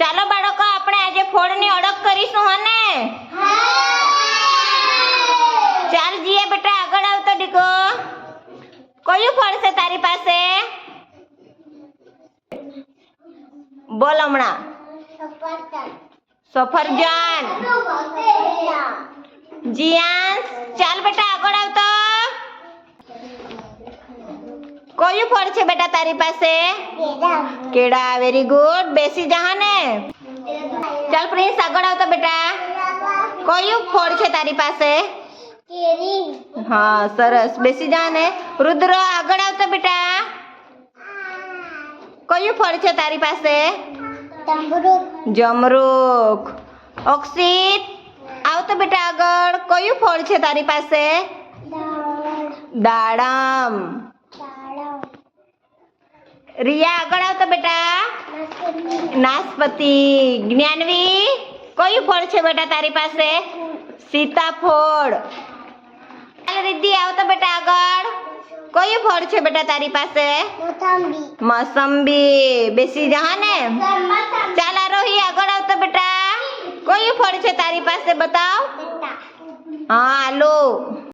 ચાલો બાળકો, આપણે આજે ફળની ઓળખ કરીશું હને? ચાલ જીયા બેટા, આગળ આવતો દીકો. કયું ફળ છે તારી પાસે? બોલ હમણાં. સફરજન. જીયાંશ, ચાલ બેટા આગળ આવતો. કયું ફળ છે બેટા તારી પાસે? કેળા. Very good. બેસી જા ને. ચાલ પ્રિન્સ, આગળ આવતો બેટા. કયું ફળ છે તારી પાસે? કેરી. હા, સરસ. બેસી જા ને. રુદ્ર, આગળ આવતો બેટા. કયું ફળ છે તારી પાસે? તંબુરુક. જમરૂખ. અક્ષિત, આવતો બેટા આગળ. કયું ફળ છે તારી પાસે? દાડમ. રિયા, આગળ આવતો બેટા. નાશપતિ. જ્ઞાનવી, કયું ફળ છે બેટા તારી પાસે? સીતાફળ. ચાલ રિદ્ધિ, આવતો બેટા આગળ. કયું ફળ છે બેટા તારી પાસે? મોસંબી. બેસી જા ને. ચાલ આરોહી, આગળ આવતો બેટા. કયું ફળ છે તારી પાસે? બતાવ. હા, આલુ.